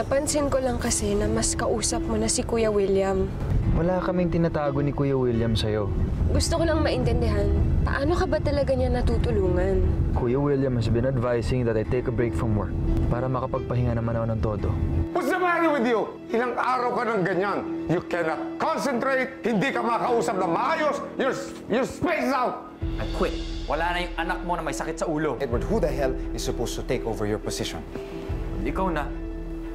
Napansin ko lang kasi na mas kausap mo na si Kuya William. Wala kaming tinatago ni Kuya William sa'yo. Gusto ko lang maintindihan, paano ka ba talaga niya natutulungan? Kuya William has been advising that I take a break from work para makapagpahinga naman ako ng todo. What's the matter with you? Ilang araw ka ng ganyan. You cannot concentrate, hindi ka makausap na maayos, you're spaced out. I quit. Wala na yung anak mo na may sakit sa ulo. Edward, who the hell is supposed to take over your position? Ikaw na.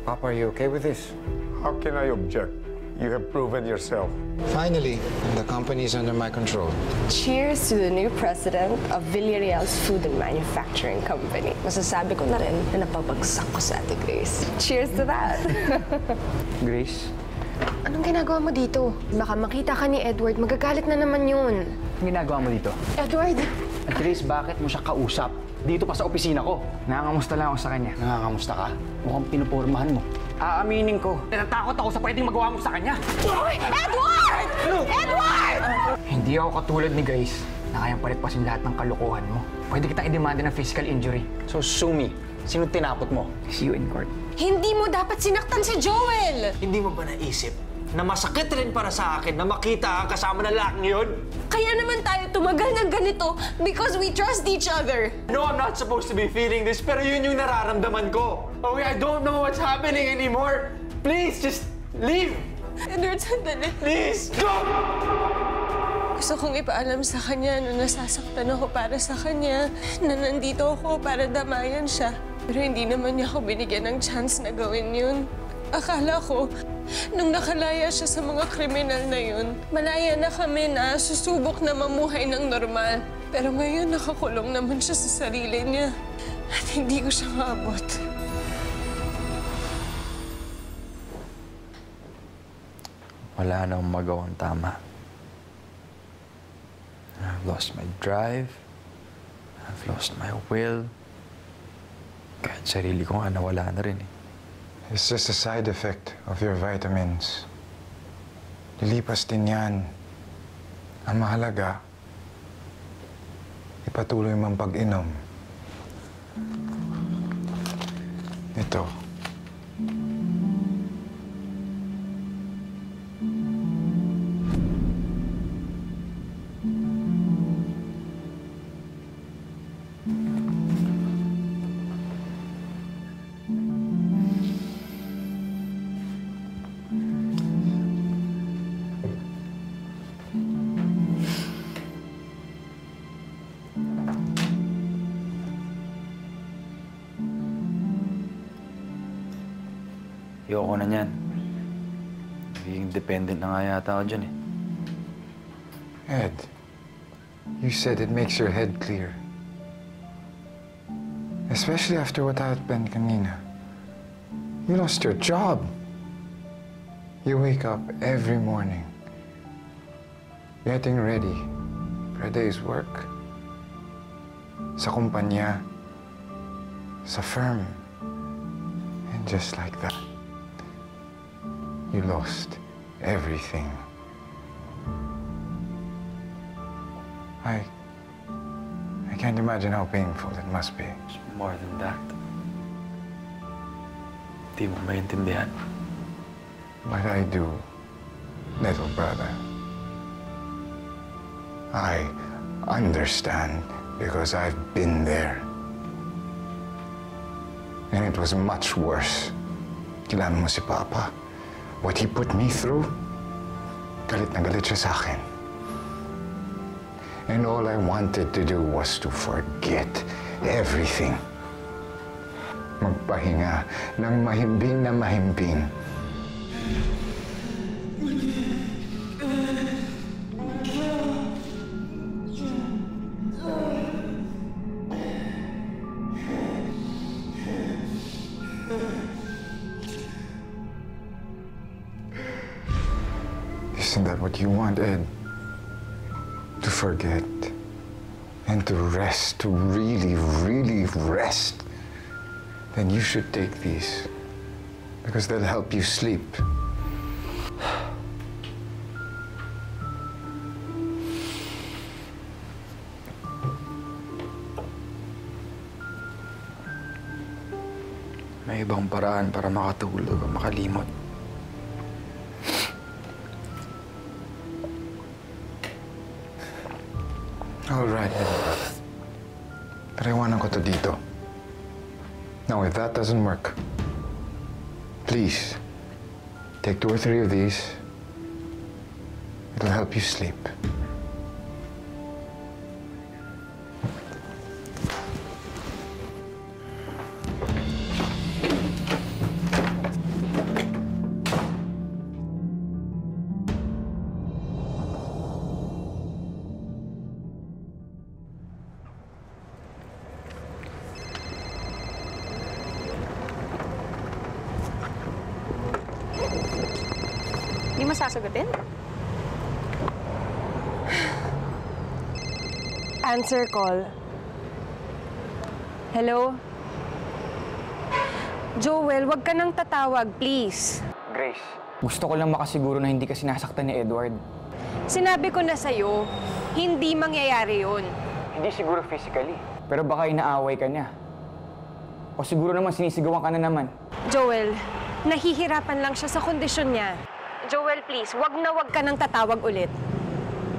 Papa, are you okay with this? How can I object? You have proven yourself. Finally, the company is under my control. Cheers to the new president of Villarreal's Food and Manufacturing Company. Masasabi ko na rin na napabagsak ko sa Ate Grace. Cheers to that! Grace? Anong ginagawa mo dito? Baka makita ka ni Edward, magagalit na naman yun. Anong ginagawa mo dito? Edward! At Grace, bakit mo siya kausap? Dito pa sa opisina ko. Nangangamusta lang ako sa kanya. Nangangamusta ka? Mukhang pinupormahan mo. Aaminin ko. Natatakot ako sa pwedeng magawa mo sa kanya. Edward! Edward! Hindi ako katulad ni Grace na kayang paligpasin lahat ng kalokohan mo. Pwede kitang idemanda ng physical injury. So, sue me. Sino tinapot mo? See you in court. Hindi mo dapat sinaktan si Joel! Hindi mo ba naisip na masakit rin para sa akin na makita ang kasama ng lalaking yun? Kaya naman tayo tumagal ng ganito because we trust each other. No, I'm not supposed to be feeling this, pero yun yung nararamdaman ko. Okay, I don't know what's happening anymore. Please, just leave. Edward, sandali. Please, go! Gusto kong ipaalam sa kanya na nasasaktan ako para sa kanya, na nandito ako para damayan siya. Pero hindi naman niya ako binigyan ng chance na gawin yun. Akala ko, nung nakalaya siya sa mga kriminal na yun, malaya na kami na susubok na mamuhay ng normal. Pero ngayon, nakakulong naman siya sa sarili niya. At hindi ko siya maabot. Wala na akong magawang tama. I've lost my drive. I've lost my will. Kahit sarili ko nga nawala na rin eh. It's just a side effect of your vitamins. Lilipas din yan. Ang mahalaga, ipatuloy mong pag-inom. Ito. Ayoko na niyan. Nagiging dependent na nga yata ako dyan eh. Ed, you said it makes your head clear. Especially after what happened kanina. You lost your job. You wake up every morning, getting ready for a day's work. Sa kumpanya, sa firm. And just like that, you lost everything. I can't imagine how painful it must be. It's more than that. Di mo maintindihan. But I do, little brother. I understand because I've been there. And it was much worse. Kilala mo si Papa. What he put me through, galit na galit siya sa akin. And all I wanted to do was to forget everything. Magpahinga ng mahimbing na mahimbing. Isn't that what you want, Ed? To forget and to rest, to really, really rest. Then you should take these because they'll help you sleep. May May ibang paraan para makatulog o makalimot. All right. Pero iwanan ko to dito. Now, if that doesn't work, please, take 2 or 3 of these. It'll help you sleep. Hindi mo sasagutin? Answer call. Hello? Joel, wag ka nang tatawag, please. Grace, gusto ko lang makasiguro na hindi ka sinasaktan ni Edward. Sinabi ko na sa'yo, hindi mangyayari yun. Hindi siguro physically. Pero baka inaaway ka niya. O siguro naman sinisigawan ka na naman. Joel, nahihirapan lang siya sa kondisyon niya. Joel, please, wag na wag ka nang tatawag ulit.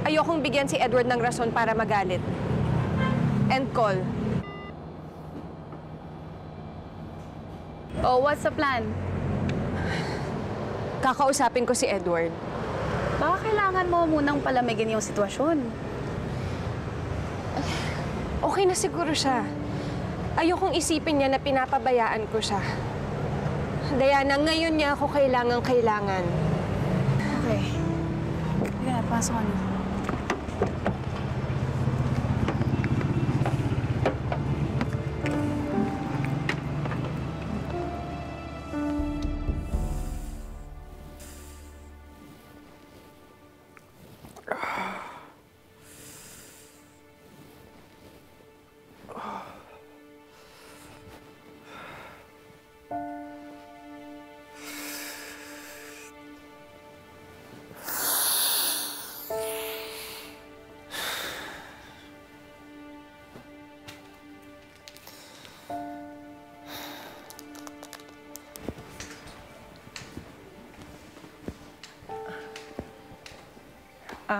Ayokong bigyan si Edward ng rason para magalit. End call. Oh, what's the plan? Kakausapin ko si Edward. Baka kailangan mo munang palamigin yung sitwasyon. Okay na siguro siya. Ayokong isipin niya na pinapabayaan ko siya. Diana, ngayon niya ako kailangan. Okay. Sige na, pasok ka na.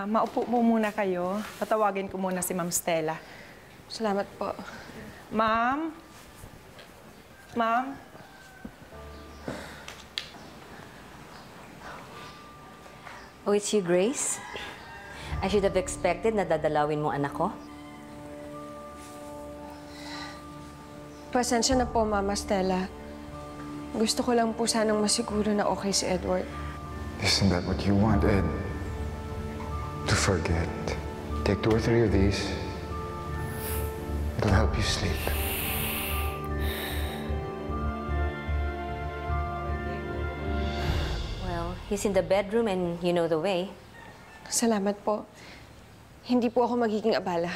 Maupo mo muna kayo. Patawagin ko muna si Ma'am Stella. Salamat po. Ma'am? Ma'am? Oh, it's you, Grace? I should have expected na dadalawin mo anak ko. Pasensya na po, Mama Stella. Gusto ko lang po sanang masiguro na okay si Edward. Isn't that what you want, Ed? To forget. Take 2 or 3 of these. It'll help you sleep. Well, he's in the bedroom and you know the way. Salamat po. Hindi po ako magiging abala.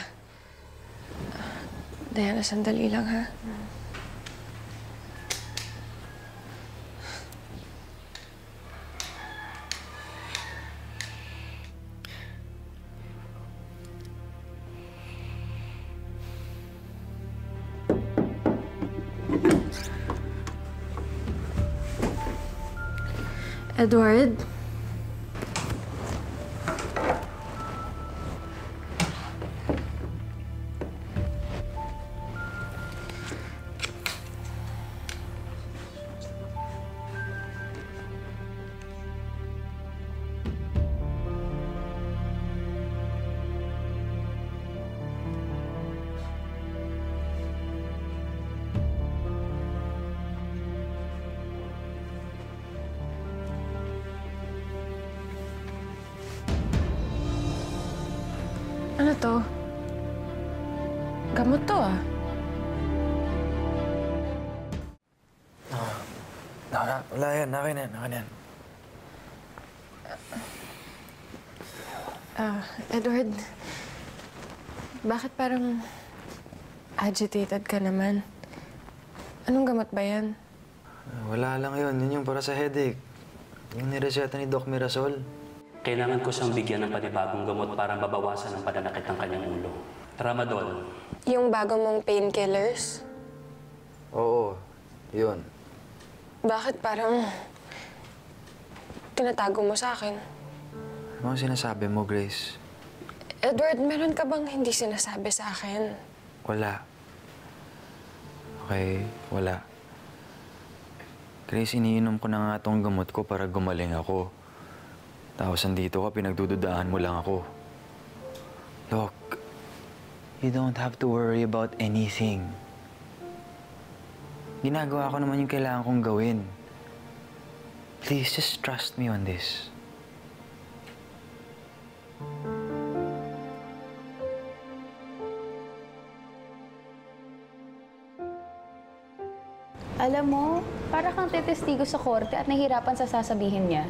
Diana, sandali lang, ha? Edward? Ano to? Gamot to, ah. Wala yan. Akin yan. Edward, bakit parang agitated ka naman? Anong gamot ba yan? Wala lang yun. Yun yung para sa headache. Yung nireseta ni Doc Mirasol. Kailangan ko siyang bigyan ng panibagong gamot para mabawasan ang pananakit ng kanyang ulo. Tramadol. Yung bago mong painkillers? Oo, yun. Bakit parang tinatago mo sa akin? Ano ang sinasabi mo, Grace? Edward, meron ka bang hindi sinasabi sa akin? Wala. Okay, wala. Grace, iniinom ko na nga itong gamot ko para gumaling ako. Tapos andito ka, pinagdududaan mo lang ako. Look, you don't have to worry about anything. Ginagawa ko naman yung kailangan kong gawin. Please, just trust me on this. Alam mo, para kang tetestigo sa korte at nahihirapan sa sasabihin niya.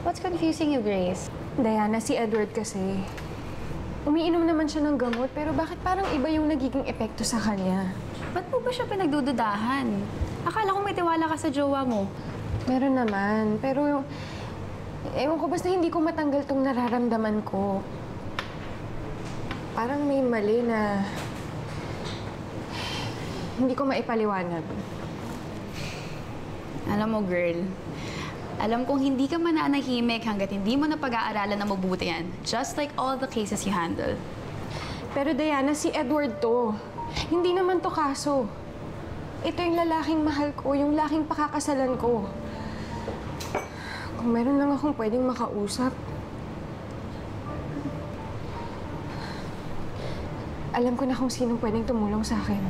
What's confusing you, Grace? Diana, si Edward kasi. Umiinom naman siya ng gamot, pero bakit parang iba yung nagiging epekto sa kanya? Ba't mo ba siya pinagdududahan? Akala ko may tiwala ka sa jowa mo. Meron naman, pero ewan ko, basta hindi ko matanggal tong nararamdaman ko. Parang may mali na hindi ko maipaliwanag. Alam mo, girl, alam kong hindi ka mananahimik hanggat hindi mo na pag-aaralan na mabuti yan. Just like all the cases you handle. Pero Diana, si Edward to. Hindi naman to kaso. Ito yung lalaking mahal ko, yung laking pakakasalan ko. Kung meron lang akong pwedeng makausap. Alam ko na kung sinong pwedeng tumulong sa akin.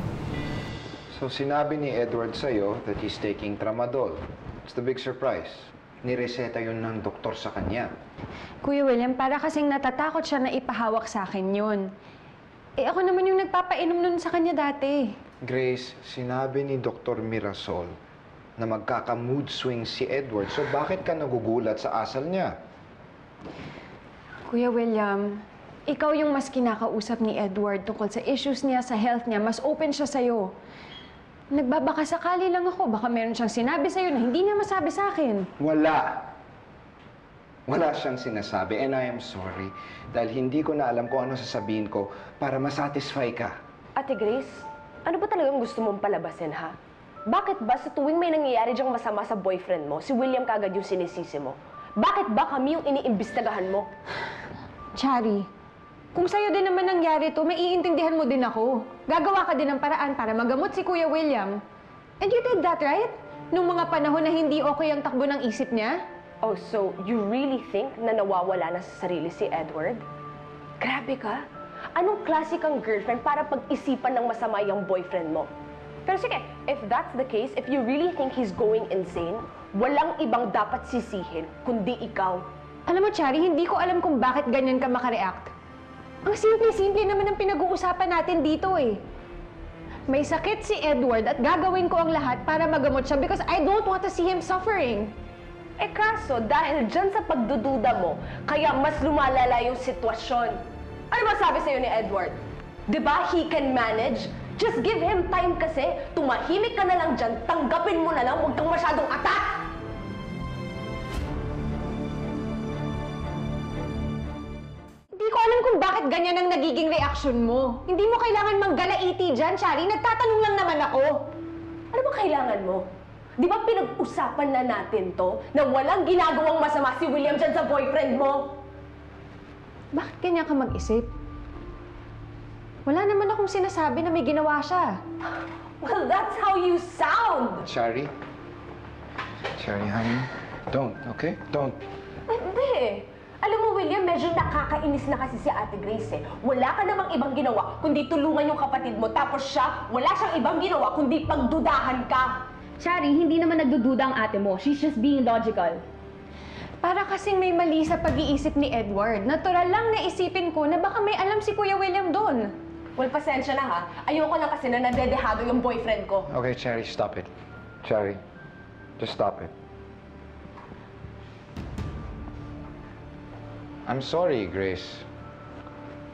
So sinabi ni Edward sa'yo that he's taking tramadol. It's the big surprise. Nireseta yun ng doktor sa kanya. Kuya William, para kasing natatakot siya na ipahawak sa akin yun. Eh ako naman yung nagpapainom nun sa kanya dati. Grace, sinabi ni Dr. Mirasol na magkaka-mood swing si Edward. So bakit ka nagugulat sa asal niya? Kuya William, ikaw yung mas kinakausap ni Edward tungkol sa issues niya, sa health niya. Mas open siya sa'yo. Nagbabaka sakali lang ako. Baka meron siyang sinabi sa'yo na hindi niya masabi sa akin. Wala. Wala siyang sinasabi and I am sorry dahil hindi ko na alam kung ano sasabihin ko para masatisfy ka. Ate Grace, ano ba talagang gusto mong palabasin, ha? Bakit ba sa tuwing may nangyayari diyang masama sa boyfriend mo, si William kagad yung sinisisi mo? Bakit ba kami yung iniimbestagahan mo? Chari, kung sa'yo din naman nangyari to, may iintindihan mo din ako. Gagawa ka din ng paraan para magamot si Kuya William. And you did that, right? Nung mga panahon na hindi okay ang takbo ng isip niya? Oh, so you really think na nawawala na sa sarili si Edward? Grabe ka. Anong klase kang girlfriend para pag-isipan ng masama yung boyfriend mo? Pero sige, if that's the case, if you really think he's going insane, walang ibang dapat sisihin kundi ikaw. Alam mo, Chari, hindi ko alam kung bakit ganyan ka makareact. Ang simple-simple naman ang pinag-uusapan natin dito eh. May sakit si Edward at gagawin ko ang lahat para magamot siya because I don't want to see him suffering. Eh kaso, dahil dyan sa pagdududa mo, kaya mas lumalala yung sitwasyon. Ano ba sabi sa'yo ni Edward? Diba he can manage? Just give him time kasi. Tumahimik ka na lang dyan, tanggapin mo na lang, huwag kang masyadong atat! Hindi ko alam kung bakit ganyan ang nagiging reaksyon mo. Hindi mo kailangan manggalaiti dyan, Chari. Nagtatanong lang naman ako. Ano ba kailangan mo? Di ba pinag-usapan na natin to na walang ginagawang masama si William dyan sa boyfriend mo? Bakit ganyan ka mag-isip? Wala naman akong sinasabi na may ginawa siya. Well, that's how you sound! Shari? Shari, honey, don't, okay? Don't. Hindi. Alam mo, William, medyo nakakainis na kasi si Ate Grace eh. Wala ka namang ibang ginawa kundi tulungan yung kapatid mo. Tapos siya, wala siyang ibang ginawa kundi pagdudahan ka. Shari, hindi naman nagdududa ang ate mo. She's just being logical. Para kasing may mali sa pag-iisip ni Edward. Natural lang na isipin ko na baka may alam si Kuya William doon. Well, pasensya na ha. Ayoko lang kasi na nadedehado yung boyfriend ko. Okay, Shari, stop it. Shari, just stop it. I'm sorry, Grace.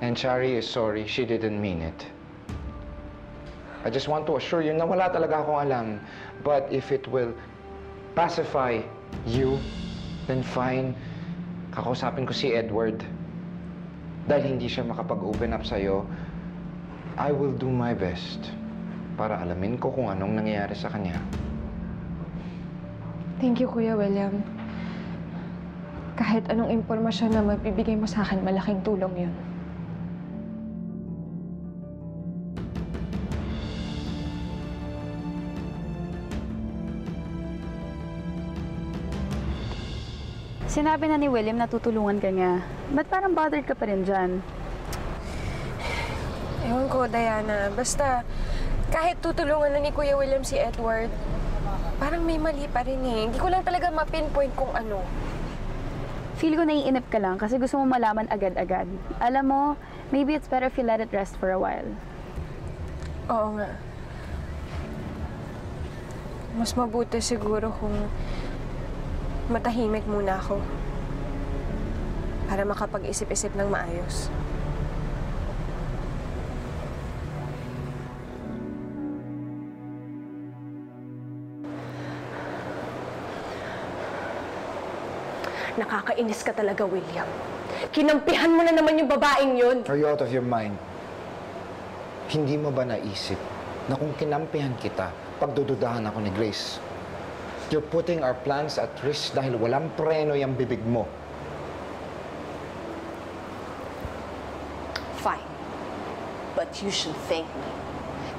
And Shari is sorry. She didn't mean it. I just want to assure you na wala talaga akong alam. But if it will pacify you, then fine. Kakausapin ko si Edward. Dahil hindi siya makapag-open up sa'yo, I will do my best para alamin ko kung anong nangyayari sa kanya. Thank you, Kuya William. Kahit anong impormasyon na mabibigay mo sa akin, malaking tulong yun. Sinabi na ni William na tutulungan ka niya. Ba't parang bothered ka pa rin dyan? Ewan ko, Diana. Basta, kahit tutulungan na ni Kuya William si Edward, parang may mali pa rin eh. Hindi ko lang talaga ma-pinpoint kung ano. Feel ko naiinip ka lang kasi gusto mo malaman agad-agad. Alam mo, maybe it's better if you let it rest for a while. Oo nga. Mas mabuti siguro kung matahimik muna ako para makapag-isip-isip ng maayos. Nakakainis ka talaga, William. Kinampihan mo na naman yung babaeng yun. Are you out of your mind? Hindi mo ba naisip na kung kinampihan kita, pagdududahan ako ni Grace? You're putting our plans at risk dahil walang preno yung bibig mo. Fine. But you should thank me.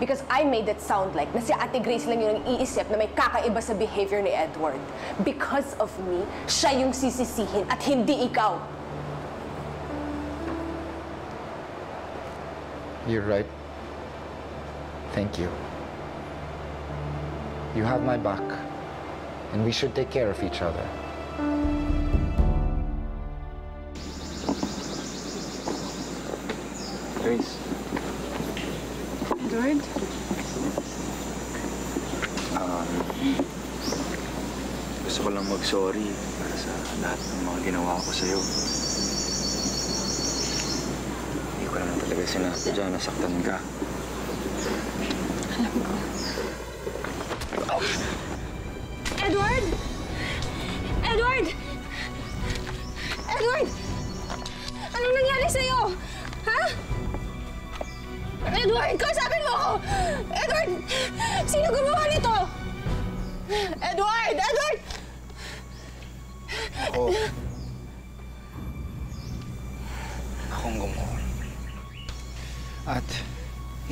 Because I made it sound like na si Ate Grace lang yung iisip na may kakaiba sa behavior ni Edward. Because of me, siya yung sisisihin at hindi ikaw. You're right. Thank you. You have my back. And we should take care of each other. Grace. Edward? Gusto ko lang mag-sorry para sa lahat ng mga ginawa ko sa'yo. Hindi ko naman talaga sinasadya na nasaktan ka. Alam ko. Edward! Edward! Edward! Anong nangyari sa'yo? Ha? Edward, kausapin mo ako! Edward! Sino gumawa nito? Edward! Edward! Akong gumawa. At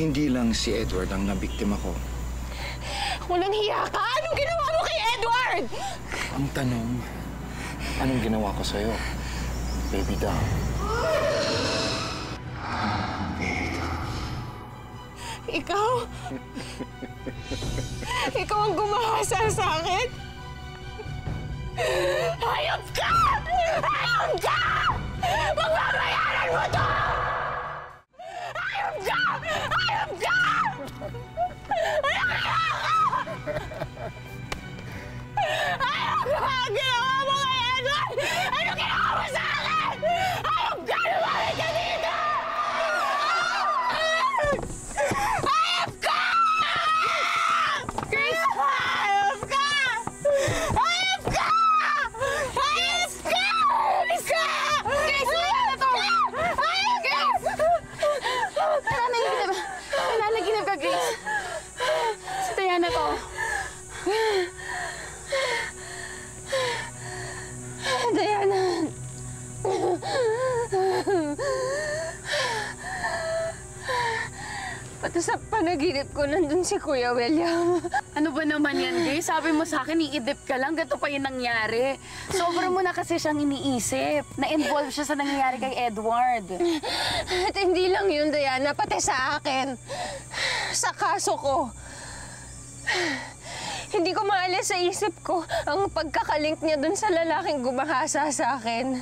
hindi lang si Edward ang nabiktima ko. Walang hiya ka! Anong ginawa mo kay Edward? Ang tanong, anong ginawa ko sa'yo? Baby doll. Ikaw? Ikaw ang gumahasa sa akin? Hayop ka! Hayop ka! Magbabayaran mo to! Hayop ka! Hayop ka! Hayop ka! Hayop ka! Ginawa mo kay Edward! Ano ginawa mo sa akin? Hayop ka! Lumamit ka dito! Hayop ka! Grace! Hayop ka! Hayop ka! Hayop ka! Hayop ka! Grace, wala na to! Hayop ka! Nananaginip ka, Grace. Si Diana to. Diana. Pati sa panaginip ko, nandun si Kuya William. Ano ba naman yan, Grace? Sabi mo sa akin, iidip ka lang, gato pa yung nangyari. Sobra mo na kasi siyang iniisip. Na-involve siya sa nangyayari kay Edward. At hindi lang yun, Diana, pati sa akin. Sa kaso ko. Hindi ko maalis sa isip ko ang pagkakalink niya dun sa lalaking gumahasa sa akin.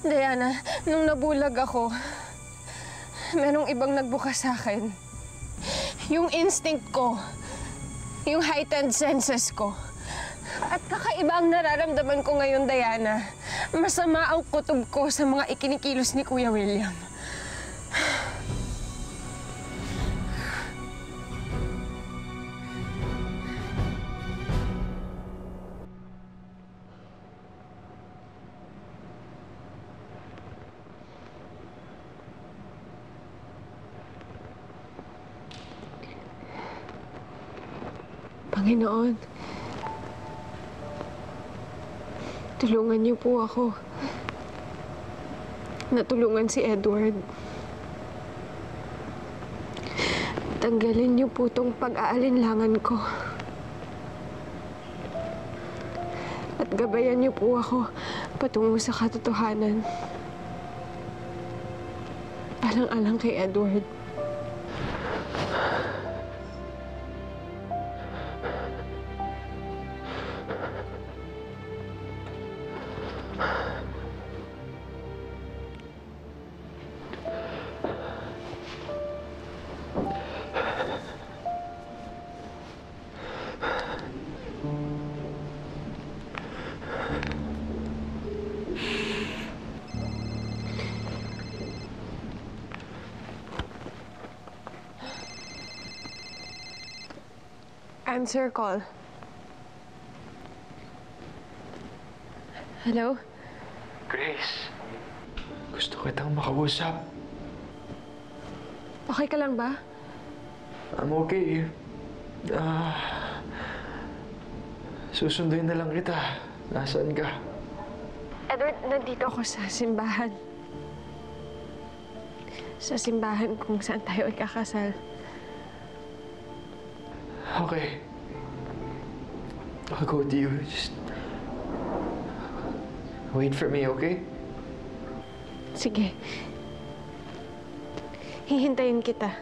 Diana, nung nabulag ako, merong ibang nagbukas sa akin. Yung instinct ko, yung heightened senses ko. At kakaiba ang nararamdaman ko ngayon, Diana. Masama ang kutob ko sa mga ikinikilos ni Kuya William. Panginoon, tulungan niyo po ako. Natulungan si Edward. Tanggalin niyo po tong pag-aalinlangan ko. At gabayan niyo po ako patungo sa katotohanan. Alang-alang kay Edward. Answer call. Hello? Grace, gusto kitang makausap. Okay ka lang ba? I'm okay. Susunduin na lang kita. Nasaan ka? Edward, nandito ako sa simbahan. Sa simbahan kung saan tayo ikakasal. Okay. I'll go with you. Just wait for me, okay? Sige. Hihintayin kita.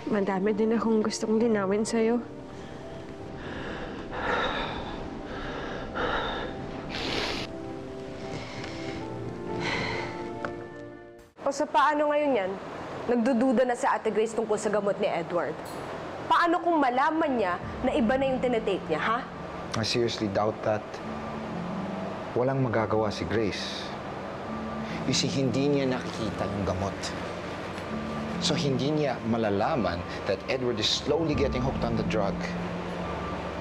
Madami din akong gustong linawin sa'yo. O sa paano ngayon yan? Nagdududa na si Ate Grace tungkol sa gamot ni Edward. Paano kung malaman niya na iba na yung tinitake niya, ha? I seriously doubt that. Walang magagawa si Grace. You see, hindi niya nakikita yung gamot. So, hindi niya malalaman that Edward is slowly getting hooked on the drug.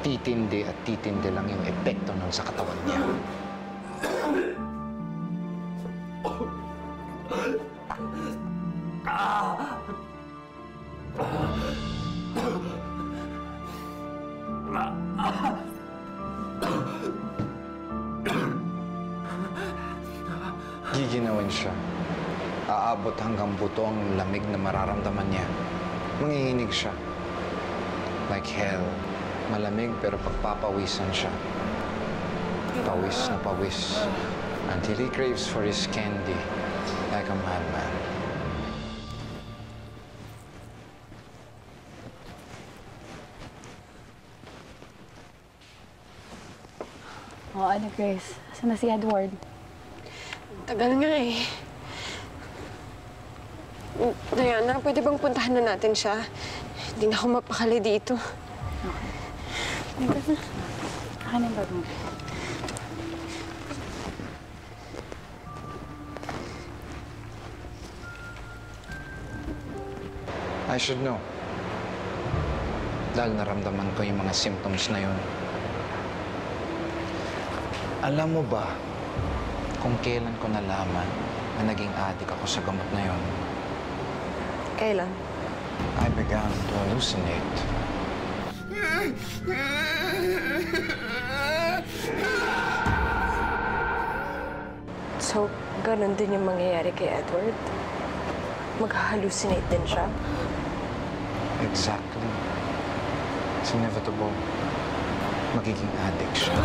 Titindi at titindi lang yung epekto nun sa katawan niya. Giginawin siya. Aabot hanggang buto ang lamig na mararamdaman niya. Manginginig siya. Like hell. Malamig pero pagpapawisan siya. Pawis na pawis. Until he craves for his candy. Like a madman. Oo, ano, Grace? Asan na si Edward? Tagal nga eh. Diana, pwede bang puntahan na natin siya? Hindi na ako mapakali dito. Okay. Akin ang bag mo. I should know. Dahil naramdaman ko yung mga symptoms na yun. Alam mo ba kung kailan ko nalaman na naging addict ako sa gamot na yun? Kailan? I began to hallucinate. So, ganun din yung mangyayari kay Edward? Mag-hallucinate din siya? Exactly. It's inevitable. Magiging addict siya.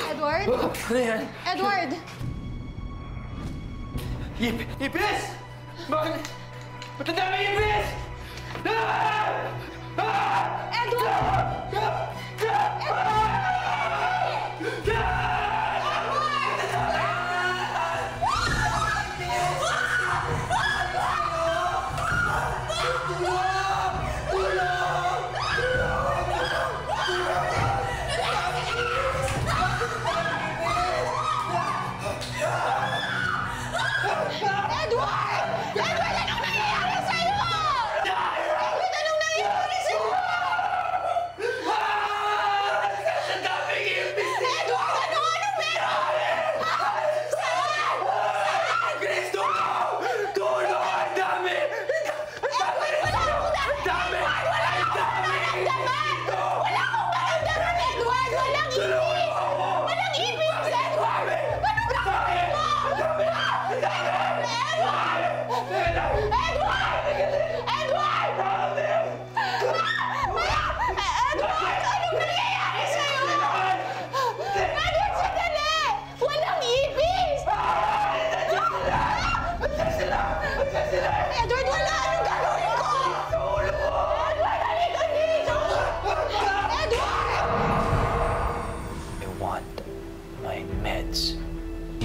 Edward? Ano yan? Edward! Ipis! Bakit? Ba't ang dami ipis? Edward! Edward! Anong nangyayari sa'yo? Edward, anong nangyayari sa'yo?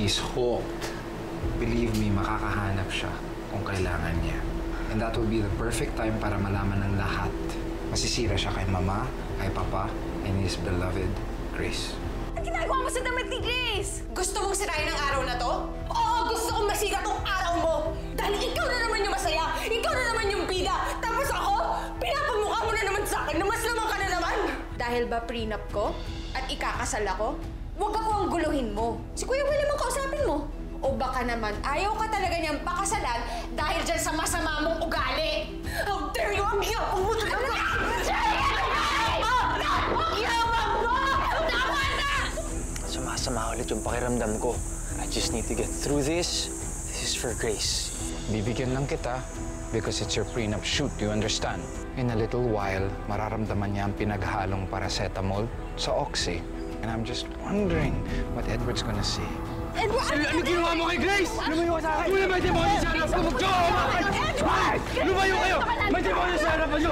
He's hooked. Believe me, makakahanap siya kung kailangan niya. And that will be the perfect time para malaman ng lahat. Masisira siya kay Mama, kay Papa, and his beloved Grace. Ang ginagawa mo sa damit ni Grace? Gusto mong sirain ang araw na to? Oo, gusto kong masira tong araw mo! Dahil ikaw na naman yung masaya! Ikaw na naman yung bida! Tapos ako, pinapamukha mo na naman sa akin na mas lamang ka na naman! Dahil ba prenup ko? At ikakasal ako? Huwag ako ang guluhin mo. Si Kuya Will naman kausapin mo. O baka naman, ayaw ka talaga niyang pakasalan dahil dyan sa masama mong ugali. How dare you! Ang yapang mo talaga! Ang yapang mo! Tama na! Sumasama ulit yung pakiramdam ko. I just need to get through this. This is for Grace. Bibigyan lang kita because it's your prenup shoot, you understand? In a little while, mararamdaman niya ang pinaghalong paracetamol sa Oxy. And I'm just wondering what Edward's gonna see. Edward! Ano ginawa mo kay Grace? Lumayo ka sa akin! May demonyo sa harap ko! Mag-jowa ka! Lumayo kayo! May demonyo sa harapan nyo!